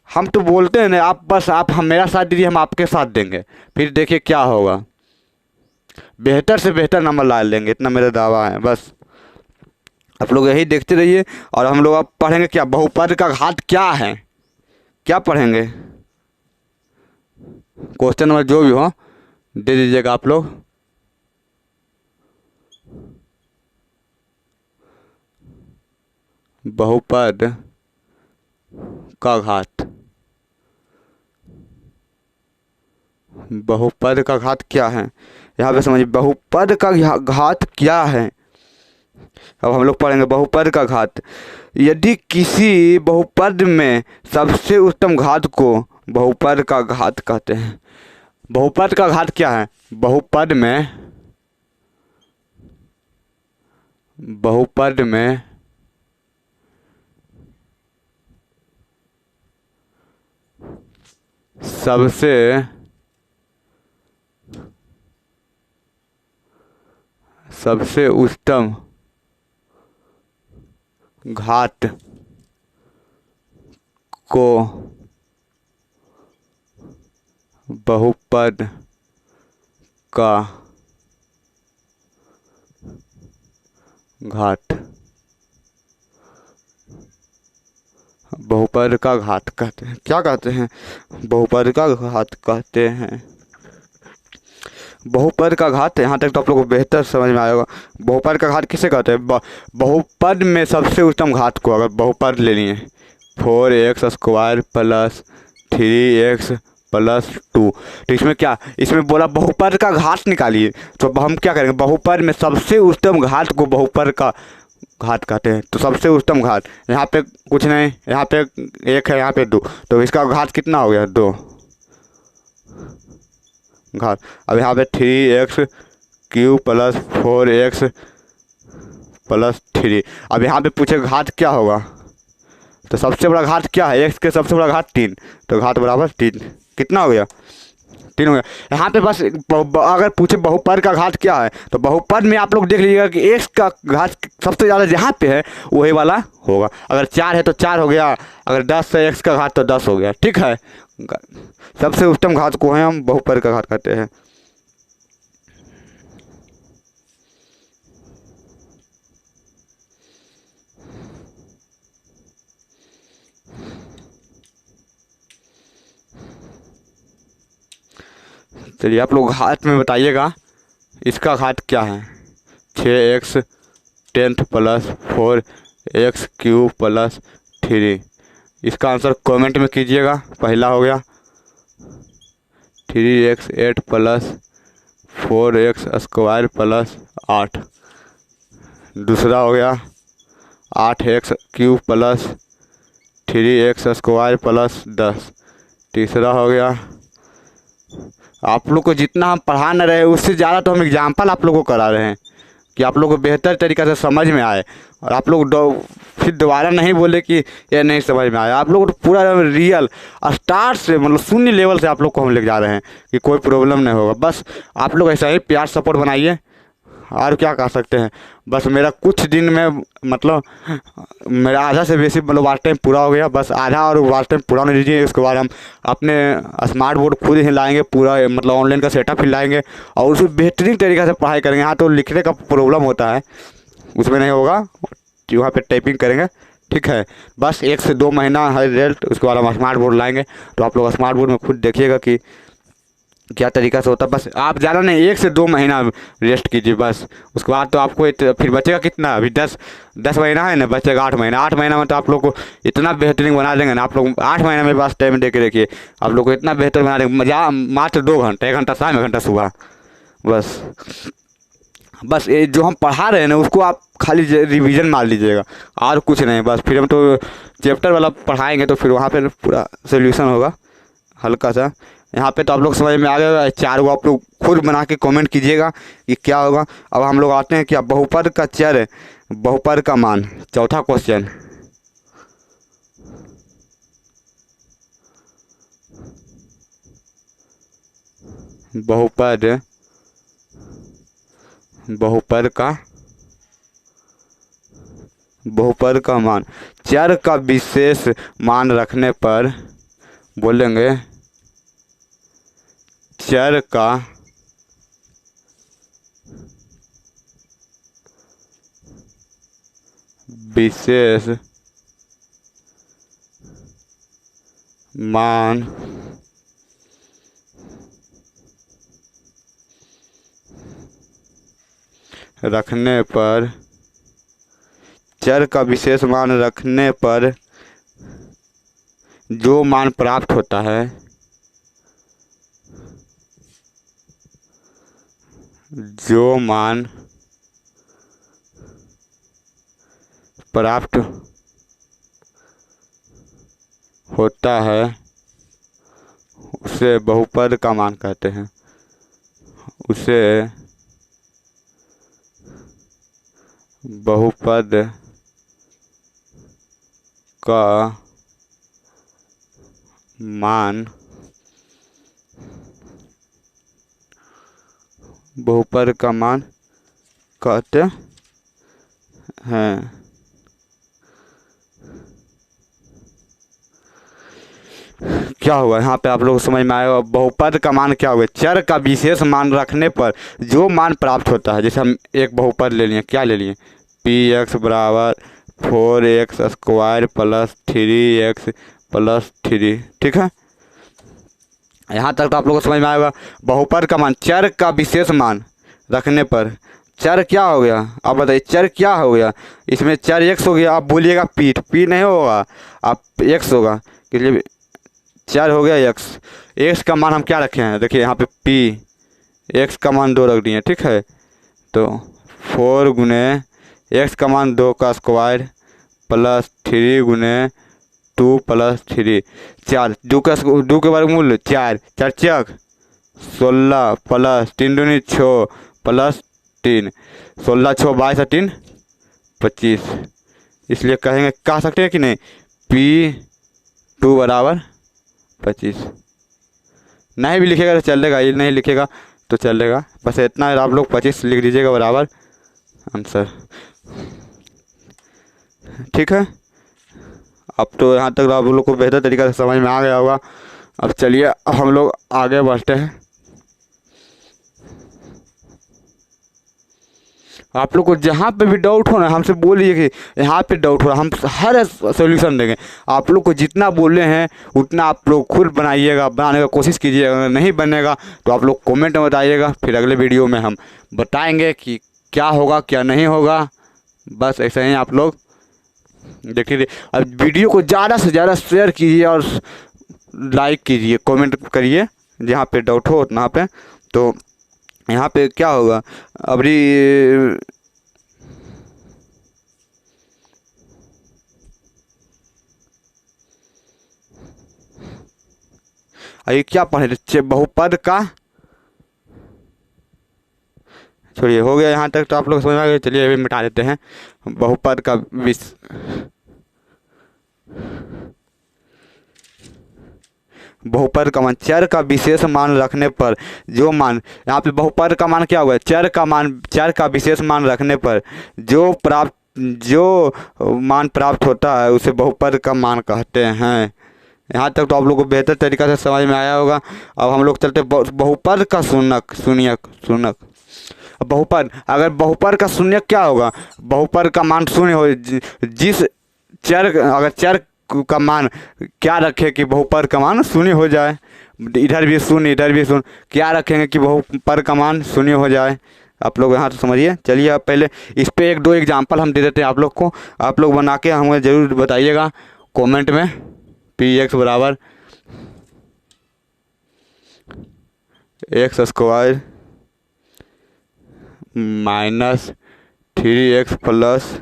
हम तो बोलते हैं ना, आप हम मेरा साथ दीजिए, हम आपके साथ देंगे, फिर देखिए क्या होगा, बेहतर से बेहतर नंबर ला लेंगे, इतना मेरा दावा है। बस आप लोग यही देखते रहिए। और हम लोग अब पढ़ेंगे क्या बहुपद का घात क्या है, क्या पढ़ेंगे। क्वेश्चन नंबर जो भी हो दे दीजिएगा आप लोग। बहुपद का घात, बहुपद का घात क्या है, यहाँ पे समझिए बहुपद का घात क्या है। अब हम लोग पढ़ेंगे बहुपद का घात। यदि किसी बहुपद में सबसे उच्चतम घात को बहुपद का घात कहते हैं। बहुपद का घात क्या है, बहुपद में सबसे उच्चतम घात को बहुपद का घात, बहुपद का घात कहते हैं। क्या कहते हैं, बहुपद का घात कहते हैं। बहुपद का घात, यहाँ तक तो आप लोगों को बेहतर समझ में आएगा। बहुपद का घात किसे कहते हैं, बहुपद में सबसे उच्चतम घात को अगर बहुपद ले लिए 4x square plus 3x plus 2, तो इसमें क्या, इसमें बोला बहुपद का घात निकालिए, तो हम क्या करेंगे, बहुपद में सबसे उच्चतम घात को बहुपद का घात कहते हैं। तो सबसे उच्चतम घात, यहाँ पे कुछ नहीं, यहाँ पे 1 है, यहाँ पे 2, तो इसका घात कितना हो गया 2 घात। अब यहाँ पे 3x Q plus 4x plus 3। अब यहाँ पे पूछे घात क्या होगा, तो सबसे बड़ा घात क्या है, x के सबसे बड़ा घात 3, तो घात बराबर 3, कितना हो गया 3 हो गया। यहाँ पे बस अगर पूछे बहुपद का घात क्या है, तो बहुपद में आप लोग देख लीजिएगा कि x का घात सबसे ज़्यादा जहाँ पे है वही वाला होगा। अगर 4 है तो 4 हो गया, अगर 10 है x का घात तो 10 हो गया, ठीक है। सबसे उच्चतम घात को है हम बहुपद का घात कहते हैं। चलिए आप लोग घात में बताइएगा इसका घात क्या है। 6x 10th plus 4x cube plus 3। इसका आंसर कमेंट में कीजिएगा। पहला हो गया 3x 8 plus 4x square plus 8। दूसरा हो गया 8x cube plus 3x square plus 10। तीसरा हो गया, आप लोग को जितना हम पढ़ा न रहे उससे ज़्यादा तो हम एग्जाम्पल आप लोगों को करा रहे हैं कि आप लोग को बेहतर तरीक़े से समझ में आए, और आप लोग फिर दोबारा नहीं बोले कि ये नहीं समझ में आया। आप लोग को पूरा रियल स्टार्ट से मतलब शून्य लेवल से आप लोग को हम लेके जा रहे हैं कि कोई प्रॉब्लम नहीं होगा। बस आप लोग ऐसा ही प्यार सपोर्ट बनाइए, और क्या कह सकते हैं। बस मेरा कुछ दिन में मतलब मेरा आधा से बेसी मतलब वाच टाइम पूरा हो गया, बस आधा और वाच टाइम पूरा होने दीजिए। उसके बाद हम अपने स्मार्ट बोर्ड खुद ही लाएंगे, पूरा मतलब ऑनलाइन का सेटअप ही लाएंगे और उसमें बेहतरीन तरीक़े से पढ़ाई करेंगे। यहाँ तो लिखने का प्रॉब्लम होता है, उसमें नहीं होगा, वहाँ पे टाइपिंग करेंगे, ठीक है। बस 1 से 2 महीना है रिजल्ट, उसके बाद हम स्मार्ट बोर्ड लाएंगे। तो आप लोग स्मार्ट बोर्ड में खुद देखिएगा कि क्या तरीक़ा से होता है। बस आप ज़्यादा नहीं 1 से 2 महीना रेस्ट कीजिए बस। उसके बाद तो आपको फिर बचेगा कितना, अभी 10 महीना है ना, बचेगा 8 महीना। 8 महीना में तो आप लोग को इतना बेहतरीन बना देंगे ना। आप लोग 8 महीना में बस टाइम दे के देखिए, आप लोग को इतना बेहतर बना देंगे। मजा मात्र 2 घंटा, 1 घंटा शाम 1 घंटा सुबह। बस ये जो हम पढ़ा रहे हैं ना उसको आप खाली रिवीजन मार लीजिएगा, और कुछ नहीं। बस फिर हम तो चैप्टर वाला पढ़ाएंगे तो फिर वहाँ पे पूरा सोल्यूशन होगा हल्का सा। यहाँ पे तो आप लोग समझ में आ गया। 4 को आप लोग खुद बना के कमेंट कीजिएगा कि क्या होगा। अब हम लोग आते हैं कि बहुपद का चर, बहुपद का मान। चौथा क्वेश्चन, बहुपद का मान। चर का विशेष मान रखने पर बोलेंगे चर का विशेष मान रखने पर, चर का विशेष मान रखने पर जो मान प्राप्त होता है, जो मान प्राप्त होता है उसे बहुपद का मान कहते हैं। उसे बहुपद का मान, बहुपद का मान कहते हैं। क्या हुआ यहाँ पे आप लोग समझ में आएगा। बहुपद का मान क्या हुआ, चर का विशेष मान रखने पर जो मान प्राप्त होता है। जैसे हम एक बहुपद ले लिए, क्या ले लिए, px बराबर 4x square plus 3x plus 3, ठीक है। यहाँ तक तो आप लोगों को समझ में आएगा। बहुपद का मान, चर का विशेष मान रखने पर, चर क्या हो गया, अब बताइए चर क्या हो गया। इसमें चर x हो गया, आप बोलिएगा पी नहीं होगा, आप x होगा, इसलिए चर हो गया x का मान हम क्या रखे हैं, देखिए यहाँ पे x का मान 2 रख दिए, ठीक है। तो 4 गुने x का मान 2 का स्क्वायर प्लस 3 गुने 2 प्लस 3, 4, 2 के वर्गमूल 4, 4 चक 16 प्लस 3 दूनी 6 प्लस 3, 16 6 22 3 25। इसलिए कहेंगे, कह सकते हैं कि नहीं, P2 बराबर 25। नहीं भी लिखेगा तो चलेगा, ये नहीं लिखेगा तो चलेगा, बस इतना आप लोग 25 लिख दीजिएगा बराबर आंसर, ठीक है। अब तो यहाँ तक आप लोग को बेहतर तरीक़ा से समझ में आ गया होगा। अब चलिए हम लोग आगे बढ़ते हैं। आप लोग को जहाँ पे भी डाउट हो ना हमसे बोलिए कि यहाँ पे डाउट हो रहा, हम हर सोल्यूशन देंगे। आप लोग को जितना बोले हैं उतना आप लोग खुद बनाइएगा, बनाने का कोशिश कीजिएगा। अगर नहीं बनेगा तो आप लोग कमेंट में बताइएगा, फिर अगले वीडियो में हम बताएंगे कि क्या होगा क्या नहीं होगा। बस ऐसे ही आप लोग देखिए। अब वीडियो को ज़्यादा से ज़्यादा शेयर कीजिए और लाइक कीजिए, कमेंट करिए, जहाँ पे डाउट हो वहाँ पे। तो यहाँ पे क्या होगा अभी, अभी क्या पढ़े थे, बहुपद का, छोड़िए हो गया यहाँ तक तो आप लोग समझ आ गए। चलिए अभी मिटा देते हैं बहुपद का बहुपद का मान, चर का विशेष मान रखने पर जो मान, यहाँ पे बहुपद का मान क्या हुआ, चर का मान, चर का विशेष मान रखने पर जो मान प्राप्त होता है उसे बहुपद का मान कहते हैं। यहाँ तक तो आप लोगों को बेहतर तरीक़ा से समझ में आया होगा। अब हम लोग चलते बहुपद का शून्यक, शून्यक। बहुपद, अगर बहुपद का शून्यक क्या होगा, बहुपद का मान शून्य हो, जिस चर, अगर चर का मान क्या रखे कि बहुपद का मान शून्य हो जाए, इधर भी शून्य इधर भी शून्य, क्या रखेंगे कि बहुपद का मान शून्य हो जाए। आप लोग यहाँ तो समझिए। चलिए अब पहले इस पे एक दो एग्जाम्पल हम दे देते हैं आप लोग को, आप लोग बना के हमें ज़रूर बताइएगा कमेंट में। पी एक्स बराबर x square minus 3x plus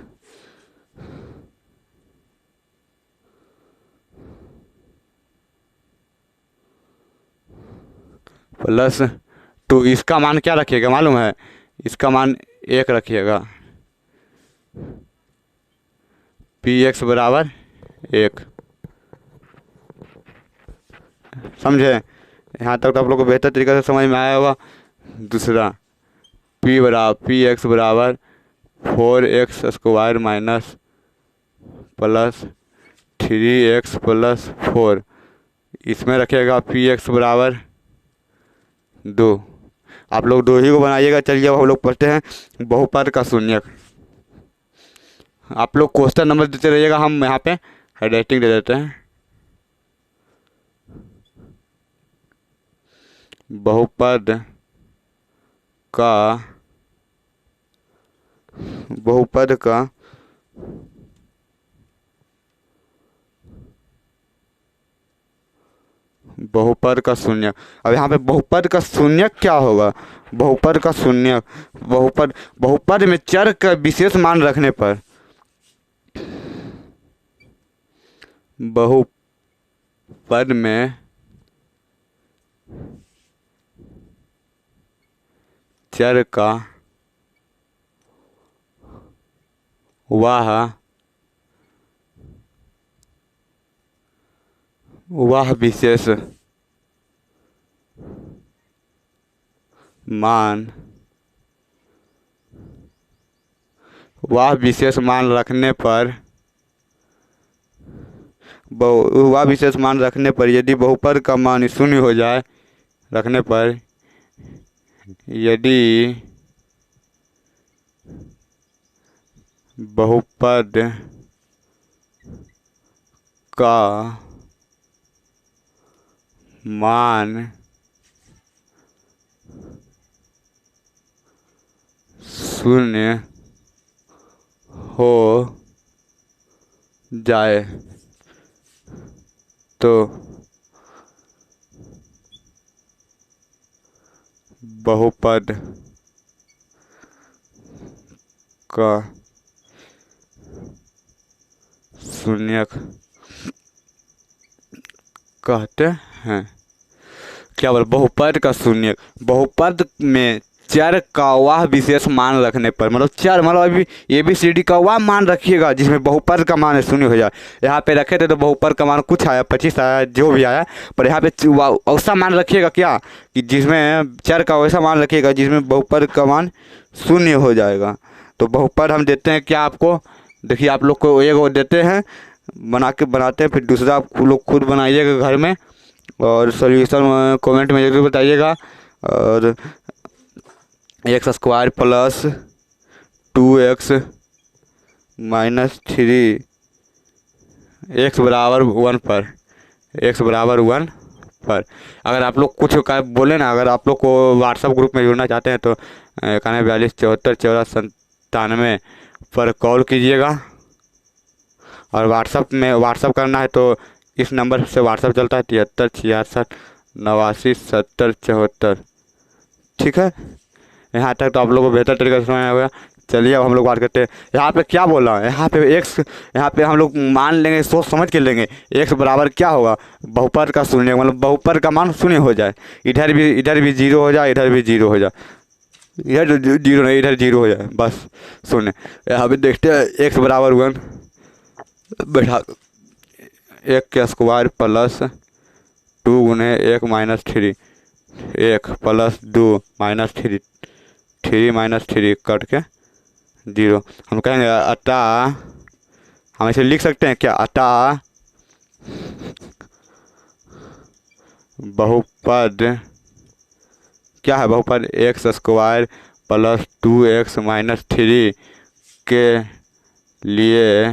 2, इसका मान क्या रखिएगा मालूम है, इसका मान 1 रखिएगा। पी एक्स बराबर 1, समझे। यहाँ तक तो आप लोग को बेहतर तरीके से समझ में आया होगा। दूसरा पी एक्स बराबर 4x square minus plus 3x plus 4, इसमें रखिएगा पी एक्स बराबर 2। आप लोग 2 ही को बनाइएगा। चलिए अब हम लोग पढ़ते हैं बहुपद का शून्यक। आप लोग क्वेश्चन नंबर देते रहिएगा, हम यहाँ पे हेडिंग दे देते हैं। बहुपद का बहुपद का शून्यक। अब यहाँ पे बहुपद का शून्यक क्या होगा, बहुपद का शून्यक, बहुपद में चर का विशेष मान रखने पर, बहुपद में चर का वह विशेष मान, वह विशेष मान रखने पर, वह विशेष मान रखने पर यदि बहुपद का मान शून्य हो जाए, रखने पर यदि बहुपद का मान शून्य हो जाए तो बहुपद का शून्यक कहते हैं। क्या बोल, बहुपद का शून्यक, बहुपद में चर का वह विशेष मान रखने पर, मतलब चर मतलब अभी ABCD का वह मान रखिएगा जिसमें बहुपद का मान शून्य हो जाए। यहाँ पे रखे थे तो बहुपद का मान कुछ आया, 25 आया, जो भी आया, पर यहाँ पे ऐसा मान रखिएगा क्या कि जिसमें चर का वैसा मान रखिएगा जिसमें बहुपद का मान शून्य हो जाएगा। तो बहुपद हम देते हैं क्या आपको, देखिए आप लोग को एक वो देते हैं, बनाते हैं, फिर दूसरा आप लोग खुद बनाइएगा घर में और सॉल्यूशन कमेंट में जरूर बताइएगा। और x square plus 2x minus 3 x बराबर 1 पर, x बराबर 1 पर अगर आप लोग कुछ का बोले ना, अगर आप लोग को व्हाट्सअप ग्रुप में जुड़ना चाहते हैं तो 9142741497 पर कॉल कीजिएगा। और व्हाट्सअप करना है तो इस नंबर से व्हाट्सअप चलता है 7366 89 70 74। ठीक है, यहाँ तक तो आप लोगों को बेहतर तरीके से समझ में होगा। चलिए अब हम लोग बात करते हैं यहाँ पे क्या बोला है। यहाँ पे एक्स, यहाँ पे हम लोग मान लेंगे, सोच समझ के लेंगे। एक्स बराबर क्या होगा, बहुपद का शून्य, मतलब बहुपद का मान शून्य हो जाए। इधर भी जीरो हो जाए, इधर भी जीरो हो जाए, इधर जीरो नहीं इधर जीरो हो जाए, बस शून्य। यहाँ पे देखते हैं एक्स बराबर 1 बैठा 1 का स्क्वायर प्लस 2 गुने 1 minus 3, 1 plus 2 minus 3, 3 minus 3 cut के 0। हम कहेंगे अतः, हम इसे लिख सकते हैं क्या, अतः बहुपद क्या है, बहुपद x square plus 2x minus 3 के लिए,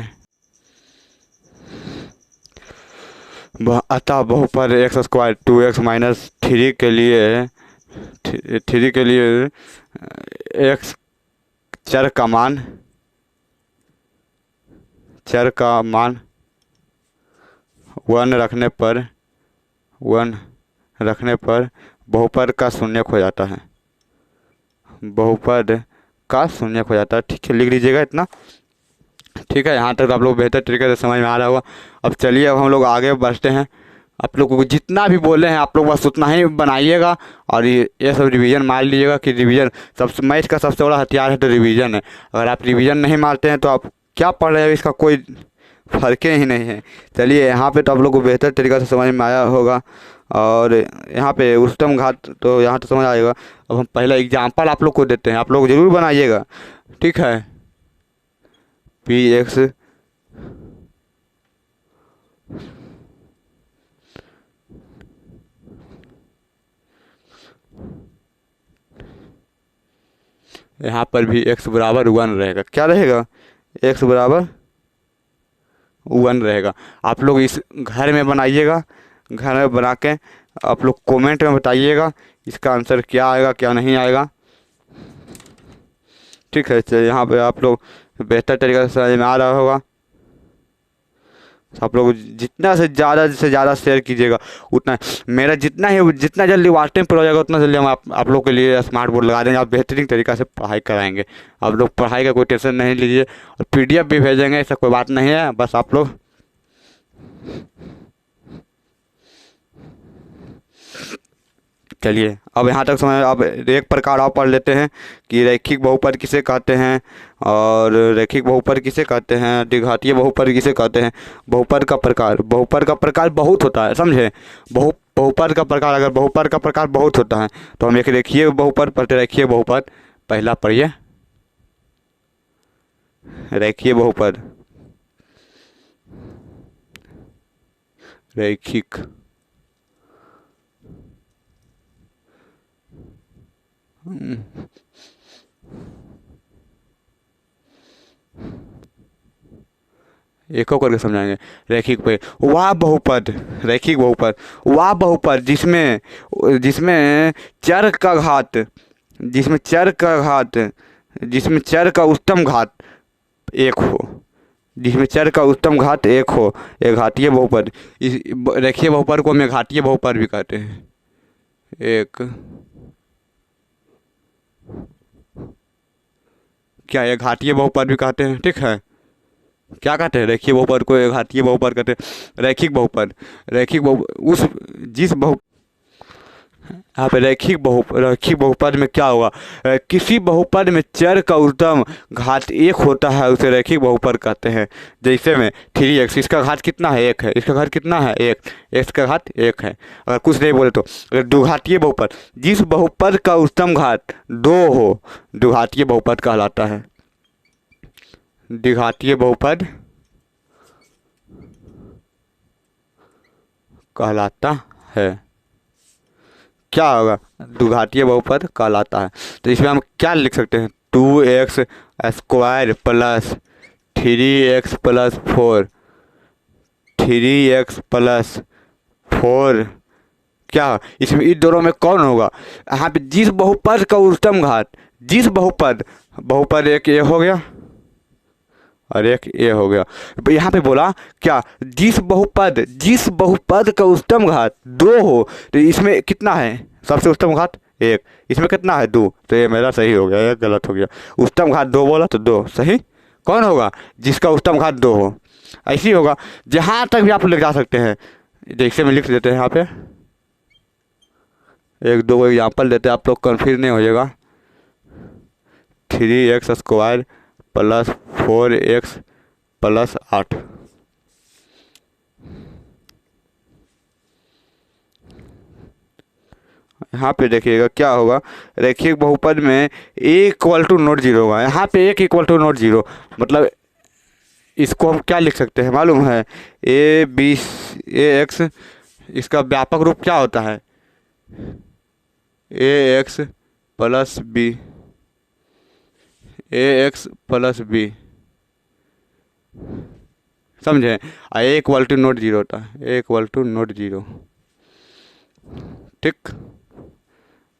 अतः बहुपद एक्स स्क्वायर 2x माइनस 3 के लिए, 3 के लिए एक्स चर का मान 1 रखने पर बहुपद का शून्यक हो जाता है, बहुपद का शून्यक हो जाता है। ठीक है, लिख लीजिएगा इतना। ठीक है, यहाँ तक आप लोग बेहतर तरीके से समझ में आ रहा होगा। अब चलिए अब हम लोग आगे बढ़ते हैं। आप लोगों को जितना भी बोले हैं आप लोग बस उतना ही बनाइएगा और ये सब रिवीजन मार लीजिएगा कि रिवीजन सबसे, मैथ का सबसे बड़ा हथियार है तो रिवीजन है। अगर आप रिवीजन नहीं मारते हैं तो आप क्या पढ़ रहे हैं इसका कोई फर्क ही नहीं है। चलिए यहाँ पे तो आप लोग को बेहतर तरीक़े से समझ में आया होगा। और यहाँ पे उच्चतम घात तो यहाँ तो समझ आएगा। अब हम पहला एग्जाम्पल आप लोग को देते हैं, आप लोग ज़रूर बनाइएगा। ठीक है, पी एक्स यहाँ पर भी x बराबर 1 रहेगा। क्या रहेगा, x बराबर 1 रहेगा। आप लोग इस घर में बनाइएगा, घर में बना के आप लोग कमेंट में बताइएगा इसका आंसर क्या आएगा क्या नहीं आएगा। ठीक है, चलिए यहाँ पे आप लोग बेहतर तरीके से समझ में आ रहा होगा। आप लोग जितना से ज़्यादा शेयर कीजिएगा उतना, मेरा जितना जल्दी व्हाट्सएप पर हो जाएगा उतना जल्दी हम आप लोग के लिए स्मार्ट बोर्ड लगा देंगे। आप बेहतरीन तरीक़ा से पढ़ाई कराएंगे। आप लोग पढ़ाई का कोई टेंशन नहीं लीजिए और PDF भी भेजेंगे, ऐसा कोई बात नहीं है। बस आप लोग चलिए अब यहाँ तक समझ। अब एक प्रकार और पढ़ लेते हैं कि रैखिक बहुपद किसे कहते हैं और रैखिक बहुपद किसे कहते हैं, द्विघातीय बहुपद किसे कहते हैं। बहुपद का प्रकार बहुत होता है, समझे। बहुपद का प्रकार, अगर बहुपद का प्रकार बहुत होता है तो हम एक रेखीय बहुपद पढ़ते। रेखीय बहुपद पहला पढ़िए, रेखीय बहुपद, रैखिक एक और करके समझाएंगे। रैखिक पे वह बहुपद, रैखिक बहुपद वह बहुपद जिसमें चर का घात, जिसमें चर का उच्चतम घात 1 हो, जिसमें चर का उच्चतम घात 1 हो, एक घातीय बहुपद। इस रेखीय बहुपद को हम घातीय बहुपद भी कहते हैं। एक क्या एक घातीय बहुपद भी कहते हैं। ठीक है, क्या कहते हैं, रेखीय बहुपद को एक घातीय बहुपद कहते हैं। रैखिक बहुपद उस जिस बहु यहाँ पे रैखिक बहुपद में क्या होगा, किसी बहुपद में चर का उच्चतम घात 1 होता है, उसे रैखिक बहुपद कहते हैं। जैसे में 3x, इसका घात कितना है, 1 है। इसका घात कितना है, 1, x का घात 1 है। अगर कुछ नहीं बोले तो अगर द्विघातीय बहुपद, जिस बहुपद का उच्चतम घात 2 हो, द्विघातीय बहुपद कहलाता है। द्विघातीय बहुपद कहलाता है। क्या होगा, द्विघातीय बहुपद कहलाता है। तो इसमें हम क्या लिख सकते हैं, 2x square plus 3x plus 4, 3x plus 4 क्या, इसमें इन दोनों में कौन होगा। यहाँ पे जिस बहुपद का उच्चतम घात, जिस बहुपद एक ये हो गया, और एक ए हो गया। तो यहाँ पे बोला क्या, जिस बहुपद का उच्चतम घात 2 हो, तो इसमें कितना है सबसे उच्चतम घात 1, इसमें कितना है 2, तो ये मेरा सही हो गया, एक गलत हो गया। उच्चतम घात 2 बोला तो 2 सही। कौन होगा, जिसका उच्चतम घात 2 हो। ऐसे ही होगा, जहाँ तक भी आप ले जा सकते हैं। जैसे में लिख देते हैं यहाँ पे, एक दो एग्जाम्पल देते हैं, आप लोग कन्फ्यूज नहीं हो जाएगा। 3x² plus 4x plus 8। यहाँ पे देखिएगा क्या होगा, रैखिक बहुपद में ए इक्वल टू नॉट जीरो होगा। यहाँ पे एक इक्वल टू नॉट जीरो, मतलब इसको हम क्या लिख सकते हैं मालूम है, ए बी ए एक्स, इसका व्यापक रूप क्या होता है, ए एक्स प्लस बी, ए एक्स प्लस बी, समझे। ए इक्वल टू नॉट जीरो होता है, ए इक्वल टू नॉट जीरो, ठीक।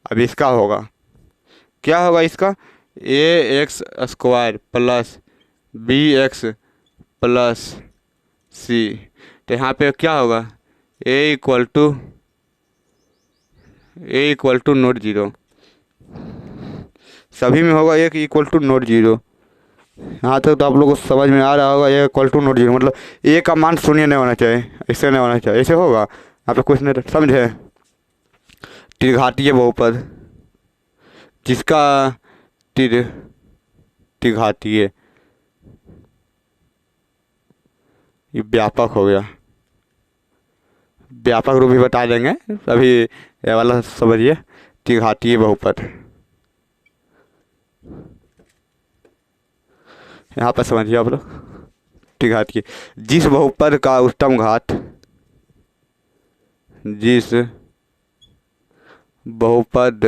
अब इसका होगा, क्या होगा इसका, ax² प्लस bx प्लस सी। तो यहाँ पे क्या होगा, a equal to not zero, सभी में होगा एक इक्वल टू नॉट जीरो। यहाँ तक तो आप लोगों को समझ में आ रहा होगा, ए इक्वल टू नॉट जीरो मतलब ए का मान शून्य नहीं होना चाहिए, ऐसे नहीं होना चाहिए, ऐसे होगा यहाँ पे कुछ नहीं, समझे। त्रिघातीय बहुपद, जिसका त्रिघातीय, ये व्यापक हो गया, व्यापक रूप भी बता देंगे, अभी ये वाला समझिए। त्रिघातीय बहुपद यहाँ पर समझिए आप लोग, त्रिघातीय, जिस बहुपद का उच्चतम घात, जिस बहुपद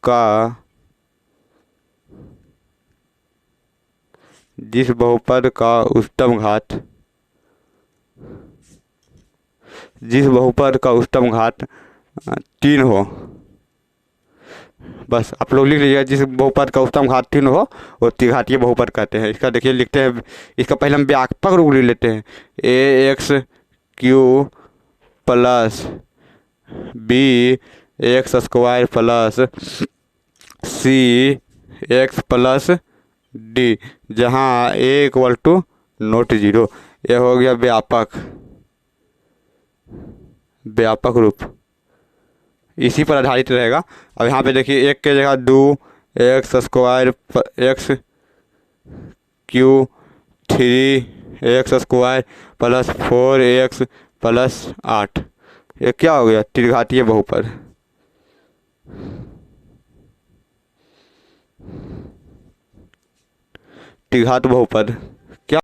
का, जिस बहुपद का उच्चतम घात, जिस बहुपद का उच्चतम घात 3 हो, बस आप लोग लिख लीजिए, जिस बहुपद का उच्चतम घात 3 हो वो त्रिघातीय बहुपद कहते हैं। इसका देखिए लिखते हैं, इसका पहले हम व्यापक रूप ले लेते हैं, ax³ plus bx² plus cx plus D, जहाँ a equal to not zero. ये हो गया व्यापक रूप, इसी पर आधारित रहेगा। अब यहाँ पे देखिए, एक के जगह 2x² x³ 3x² plus 4x plus 8, ये क्या हो गया, त्रिघातीय बहुपद। त्रिघात बहुपद